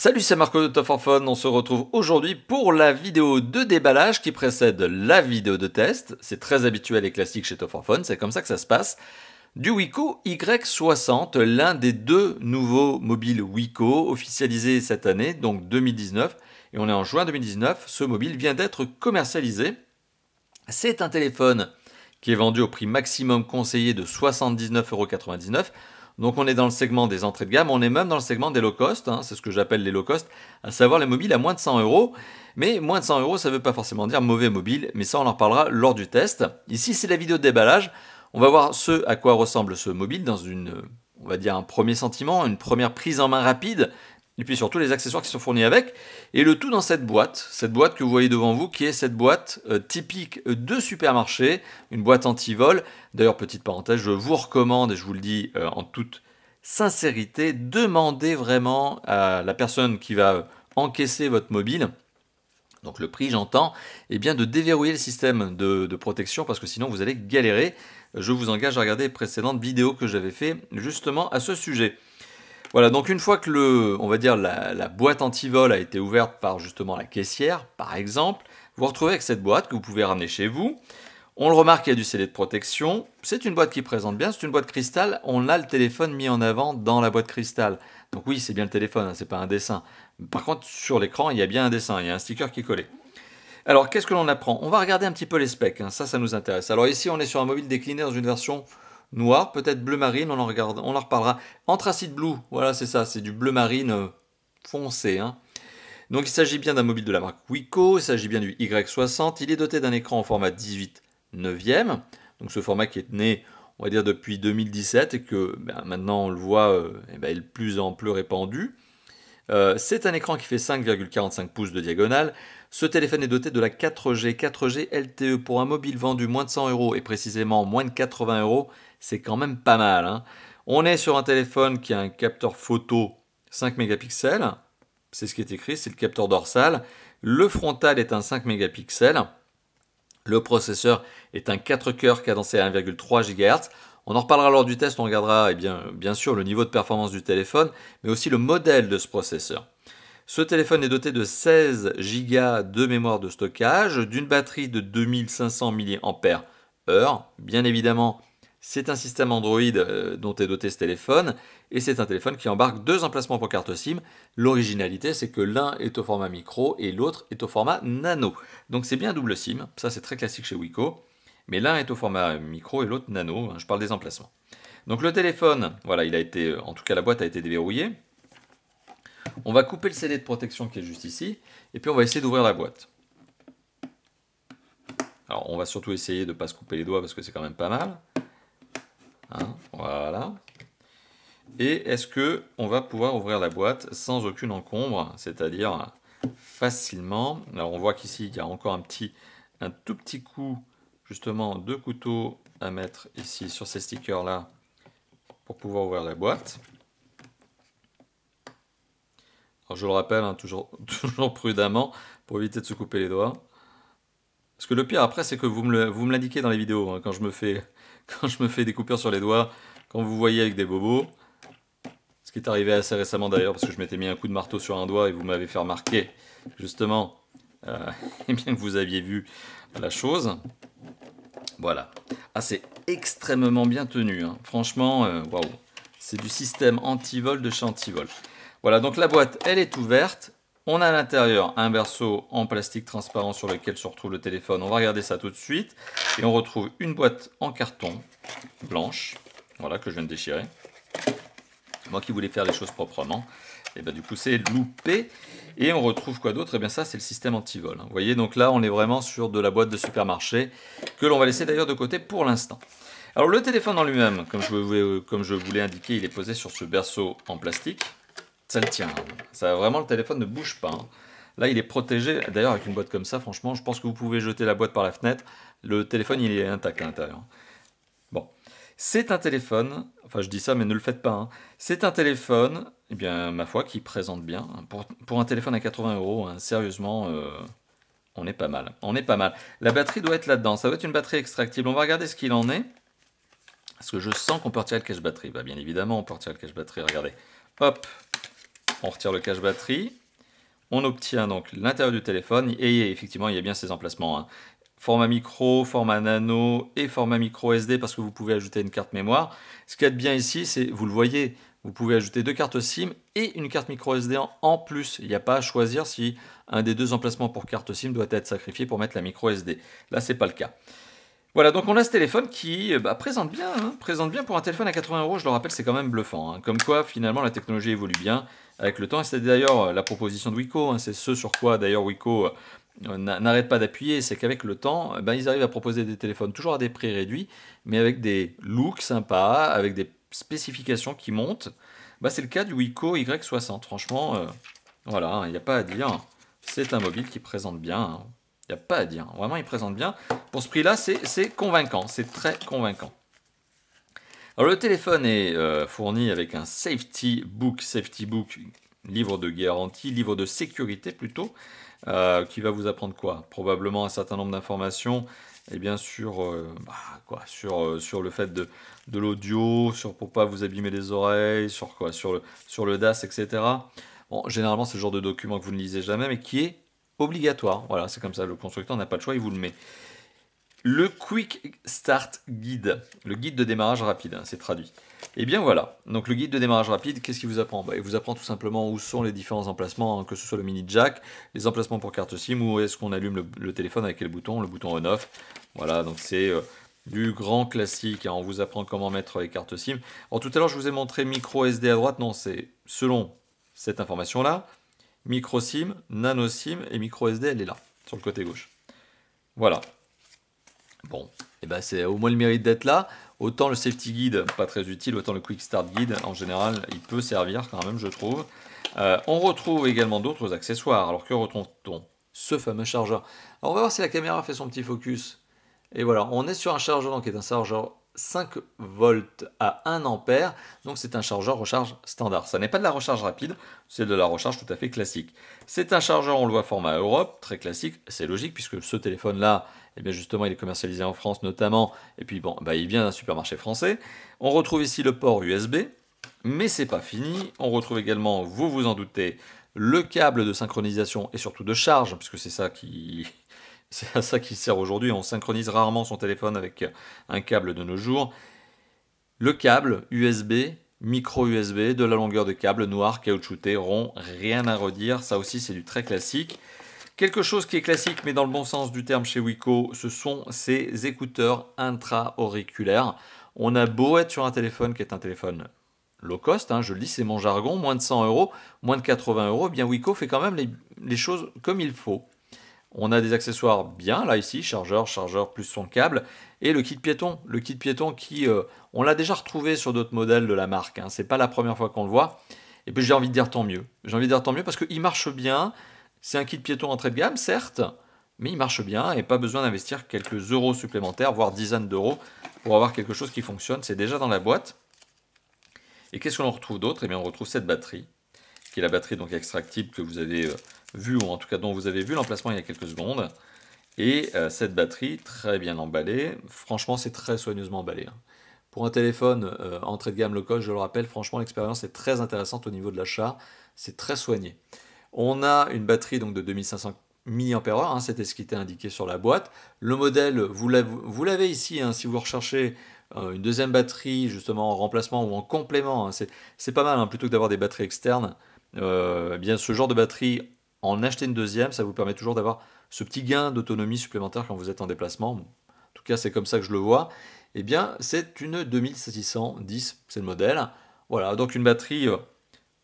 Salut, c'est Marco de Top for Fun. On se retrouve aujourd'hui pour la vidéo de déballage qui précède la vidéo de test. C'est très habituel et classique chez Top for Fun, c'est comme ça que ça se passe. Du Wiko Y60, l'un des deux nouveaux mobiles Wiko officialisés cette année, donc 2019. Et on est en juin 2019, ce mobile vient d'être commercialisé. C'est un téléphone qui est vendu au prix maximum conseillé de 79,99 €. Donc on est dans le segment des entrées de gamme, on est même dans le segment des low cost, hein, c'est ce que j'appelle les low cost, à savoir les mobiles à moins de 100 €. Mais moins de 100 €, ça ne veut pas forcément dire mauvais mobile, mais ça on en reparlera lors du test. Ici c'est la vidéo de déballage, on va voir ce à quoi ressemble ce mobile dans on va dire un premier sentiment, une première prise en main rapide, et puis surtout les accessoires qui sont fournis avec, et le tout dans cette boîte que vous voyez devant vous, qui est cette boîte typique de supermarché, une boîte anti-vol. D'ailleurs, petite parenthèse, je vous recommande, et je vous le dis en toute sincérité, demandez vraiment à la personne qui va encaisser votre mobile, donc le prix j'entends, et bien de déverrouiller le système de protection, parce que sinon vous allez galérer. Je vous engage à regarder les précédentes vidéos que j'avais fait justement à ce sujet. Voilà, donc une fois que on va dire la boîte anti-vol a été ouverte par justement la caissière, par exemple, vous vous retrouvez avec cette boîte que vous pouvez ramener chez vous. On le remarque, il y a du scellé de protection. C'est une boîte qui présente bien, c'est une boîte cristal. On a le téléphone mis en avant dans la boîte cristal. Donc oui, c'est bien le téléphone, hein, c'est pas un dessin. Par contre, sur l'écran, il y a bien un dessin, il y a un sticker qui est collé. Alors, qu'est-ce que l'on apprend? On va regarder un petit peu les specs, hein, ça nous intéresse. Alors ici, on est sur un mobile décliné dans une version noir, peut-être bleu marine, on en reparlera. Anthracite blue, voilà, c'est ça, c'est du bleu marine foncé. Hein. Donc il s'agit bien d'un mobile de la marque Wiko, il s'agit bien du Y60. Il est doté d'un écran en format 18/9, donc ce format qui est né, on va dire, depuis 2017 et que maintenant on le voit, est de plus en plus répandu. C'est un écran qui fait 5,45 pouces de diagonale. Ce téléphone est doté de la 4G LTE pour un mobile vendu moins de 100 € et précisément moins de 80 €. C'est quand même pas mal. Hein. On est sur un téléphone qui a un capteur photo 5 mégapixels. C'est ce qui est écrit, c'est le capteur dorsal. Le frontal est un 5 mégapixels. Le processeur est un 4 cœurs cadencé à 1,3 GHz. On en reparlera lors du test, on regardera bien sûr le niveau de performance du téléphone, mais aussi le modèle de ce processeur. Ce téléphone est doté de 16 Go de mémoire de stockage, d'une batterie de 2500 mAh. Bien évidemment, c'est un système Android dont est doté ce téléphone, et c'est un téléphone qui embarque deux emplacements pour carte SIM. L'originalité, c'est que l'un est au format micro et l'autre est au format nano. Donc c'est bien double SIM, ça c'est très classique chez Wiko. Mais l'un est au format micro et l'autre nano, je parle des emplacements. Donc le téléphone, voilà, en tout cas la boîte a été déverrouillée. On va couper le scellé de protection qui est juste ici, et puis on va essayer d'ouvrir la boîte. Alors on va surtout essayer de ne pas se couper les doigts parce que c'est quand même pas mal. Hein, voilà. Et est-ce que on va pouvoir ouvrir la boîte sans aucune encombre, c'est-à-dire facilement. Alors on voit qu'ici il y a encore un tout petit coup justement de couteau à mettre ici sur ces stickers là pour pouvoir ouvrir la boîte. Alors je le rappelle, hein, toujours prudemment pour éviter de se couper les doigts. Parce que le pire après c'est que vous me l'indiquez dans les vidéos, hein, quand je me fais des coupures sur les doigts, quand vous voyez avec des bobos. Ce qui est arrivé assez récemment d'ailleurs, parce que je m'étais mis un coup de marteau sur un doigt et vous m'avez fait remarquer justement eh bien que vous aviez vu la chose. Voilà. Ah, c'est extrêmement bien tenu. Hein. Franchement, waouh. C'est du système anti-vol de chez Antivol. Voilà, donc la boîte, elle est ouverte. On a à l'intérieur un berceau en plastique transparent sur lequel se retrouve le téléphone. On va regarder ça tout de suite. Et on retrouve une boîte en carton blanche, voilà, que je viens de déchirer. Moi qui voulais faire les choses proprement, et du coup c'est loupé. Et on retrouve quoi d'autre? Et bien ça c'est le système anti-vol. Vous voyez, donc là on est vraiment sur de la boîte de supermarché que l'on va laisser d'ailleurs de côté pour l'instant. Alors le téléphone en lui-même, comme je vous l'ai indiqué, il est posé sur ce berceau en plastique. Ça le tient. Ça vraiment, le téléphone ne bouge pas. Hein. Là il est protégé. D'ailleurs avec une boîte comme ça, franchement, je pense que vous pouvez jeter la boîte par la fenêtre. Le téléphone il est intact à l'intérieur. Bon. C'est un téléphone, enfin je dis ça mais ne le faites pas, hein. C'est un téléphone, eh bien ma foi, qui présente bien. Pour un téléphone à 80 €, hein, sérieusement, on est pas mal. On est pas mal. La batterie doit être là-dedans, ça doit être une batterie extractible. On va regarder ce qu'il en est. Parce que je sens qu'on peut retirer le cache batterie. Bah, bien évidemment, on peut retirer le cache batterie, regardez. Hop, on retire le cache batterie, on obtient donc l'intérieur du téléphone, et effectivement il y a bien ces emplacements, hein. Format micro, format nano et format micro SD parce que vous pouvez ajouter une carte mémoire. Ce qu'il y a de bien ici, c'est, vous le voyez, vous pouvez ajouter 2 cartes SIM et une carte micro SD en plus. Il n'y a pas à choisir si un des 2 emplacements pour carte SIM doit être sacrifié pour mettre la micro SD. Là, c'est pas le cas. Voilà, donc on a ce téléphone qui présente bien, hein, présente bien pour un téléphone à 80 €. Je le rappelle, c'est quand même bluffant, hein. Comme quoi, finalement, la technologie évolue bien avec le temps. Et c'est d'ailleurs la proposition de Wiko, hein. C'est ce sur quoi d'ailleurs Wiko n'arrête pas d'appuyer, c'est qu'avec le temps, ils arrivent à proposer des téléphones toujours à des prix réduits, mais avec des looks sympas, avec des spécifications qui montent. C'est le cas du Wiko Y60. Franchement, voilà, il n'y a pas à dire. C'est un mobile qui présente bien, hein. Il n'y a pas à dire. Vraiment, il présente bien. Pour ce prix-là, c'est convaincant. C'est très convaincant. Alors, le téléphone est fourni avec un Safety Book, livre de garantie, livre de sécurité plutôt, qui va vous apprendre quoi? Probablement un certain nombre d'informations, et bien sûr, sur le fait de l'audio, sur pour pas vous abîmer les oreilles, sur quoi? Sur le DAS, etc. Bon, généralement, c'est le genre de document que vous ne lisez jamais, mais qui est obligatoire. Voilà, c'est comme ça, le constructeur n'a pas de choix, il vous le met. Le Quick Start Guide, le guide de démarrage rapide, hein, c'est traduit. Et bien voilà, donc le guide de démarrage rapide, qu'est-ce qu'il vous apprend? Il vous apprend tout simplement où sont les différents emplacements, hein, que ce soit le mini jack, les emplacements pour carte SIM, où est-ce qu'on allume le téléphone avec quel bouton, le bouton on-off. Voilà, donc c'est du grand classique, hein, on vous apprend comment mettre les cartes SIM. Alors tout à l'heure, je vous ai montré micro SD à droite, non, c'est selon cette information-là, micro SIM, nano SIM et micro SD, elle est là, sur le côté gauche. Voilà. Bon, c'est au moins le mérite d'être là. Autant le safety guide, pas très utile, autant le quick start guide, en général, il peut servir quand même, je trouve. On retrouve également d'autres accessoires. Alors que retrouve-t-on? Ce fameux chargeur. Alors on va voir si la caméra fait son petit focus. Et voilà, on est sur un chargeur donc, qui est un chargeur 5 volts à 1 ampère. Donc c'est un chargeur recharge standard. Ça n'est pas de la recharge rapide, c'est de la recharge tout à fait classique. C'est un chargeur, on le voit format Europe, très classique. C'est logique puisque ce téléphone-là, justement, il est commercialisé en France notamment. Et puis bon, il vient d'un supermarché français. On retrouve ici le port USB, mais c'est pas fini. On retrouve également, vous vous en doutez, le câble de synchronisation et surtout de charge, puisque c'est ça qui... C'est à ça qu'il sert aujourd'hui. On synchronise rarement son téléphone avec un câble de nos jours. Le câble USB, micro USB, de la longueur de câble, noir, caoutchouté, rond, rien à redire. Ça aussi, c'est du très classique. Quelque chose qui est classique, mais dans le bon sens du terme chez Wiko, ce sont ces écouteurs intra-auriculaires. On a beau être sur un téléphone qui est un téléphone low cost, hein, je le dis, c'est mon jargon, moins de 100 €, moins de 80 €, bien Wiko fait quand même les choses comme il faut. On a des accessoires bien, là ici, chargeur plus son câble, et le kit piéton. Le kit piéton qui, on l'a déjà retrouvé sur d'autres modèles de la marque, hein, c'est pas la première fois qu'on le voit, et puis j'ai envie de dire tant mieux. J'ai envie de dire tant mieux parce qu'il marche bien, c'est un kit piéton entrée de gamme, certes, mais il marche bien, et pas besoin d'investir quelques euros supplémentaires, voire dizaines d'euros, pour avoir quelque chose qui fonctionne, c'est déjà dans la boîte. Et qu'est-ce que l'on retrouve d'autre? On retrouve cette batterie, qui est la batterie donc extractible que vous avez vu, ou en tout cas dont vous avez vu l'emplacement il y a quelques secondes. Et cette batterie, très bien emballée. Franchement, c'est très soigneusement emballé, hein. Pour un téléphone entrée de gamme low cost, je le rappelle, franchement, l'expérience est très intéressante au niveau de l'achat. C'est très soigné. On a une batterie donc de 2500 mAh, hein, c'était ce qui était indiqué sur la boîte. Le modèle, vous l'avez ici, hein, si vous recherchez une deuxième batterie, justement en remplacement ou en complément, hein, c'est pas mal, hein, plutôt que d'avoir des batteries externes. Bien ce genre de batterie, en acheter une deuxième, ça vous permet toujours d'avoir ce petit gain d'autonomie supplémentaire quand vous êtes en déplacement. En tout cas, c'est comme ça que je le vois. Eh bien, c'est une 2610, c'est le modèle. Voilà, donc une batterie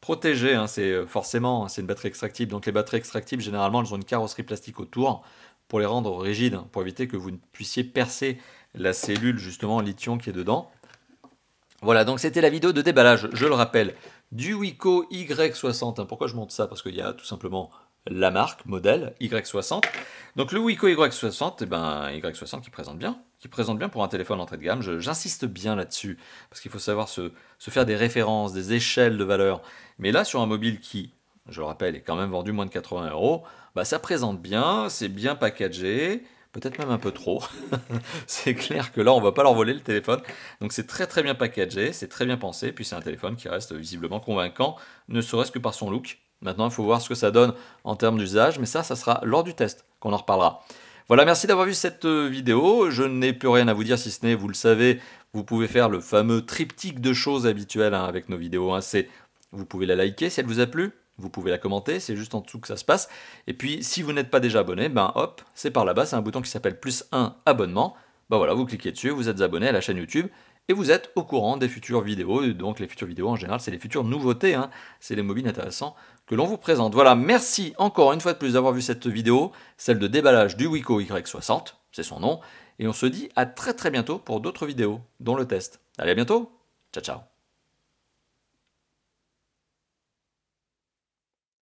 protégée, hein, forcément, c'est une batterie extractible. Donc les batteries extractibles, généralement, elles ont une carrosserie plastique autour pour les rendre rigides, hein, pour éviter que vous ne puissiez percer la cellule, justement, en lithium qui est dedans. Voilà, donc c'était la vidéo de déballage, je le rappelle, du Wiko Y60. Hein, pourquoi je montre ça? Parce qu'il y a tout simplement la marque, modèle, Y60. Donc le Wiko Y60, Y60 qui présente bien pour un téléphone entrée de gamme. J'insiste bien là-dessus, parce qu'il faut savoir se faire des références, des échelles de valeur. Mais là, sur un mobile qui, je le rappelle, est quand même vendu moins de 80 €, ça présente bien, c'est bien packagé. peut-être même un peu trop. C'est clair que là, on va pas leur voler le téléphone. Donc c'est très très bien packagé, c'est très bien pensé, puis c'est un téléphone qui reste visiblement convaincant, ne serait-ce que par son look. Maintenant, il faut voir ce que ça donne en termes d'usage, mais ça sera lors du test qu'on en reparlera. Voilà, merci d'avoir vu cette vidéo. Je n'ai plus rien à vous dire si ce n'est, vous le savez, vous pouvez faire le fameux triptyque de choses habituelles avec nos vidéos. C'est, vous pouvez la liker si elle vous a plu. Vous pouvez la commenter, c'est juste en dessous que ça se passe. Et puis, si vous n'êtes pas déjà abonné, ben hop, c'est par là-bas, c'est un bouton qui s'appelle +1 abonnement. Ben voilà, vous cliquez dessus, vous êtes abonné à la chaîne YouTube et vous êtes au courant des futures vidéos. Et donc, les futures vidéos en général, c'est les futures nouveautés, c'est les mobiles intéressants que l'on vous présente. Voilà, merci encore une fois de plus d'avoir vu cette vidéo, celle de déballage du Wiko Y60, c'est son nom. Et on se dit à très très bientôt pour d'autres vidéos, dont le test. Allez, à bientôt, ciao ciao.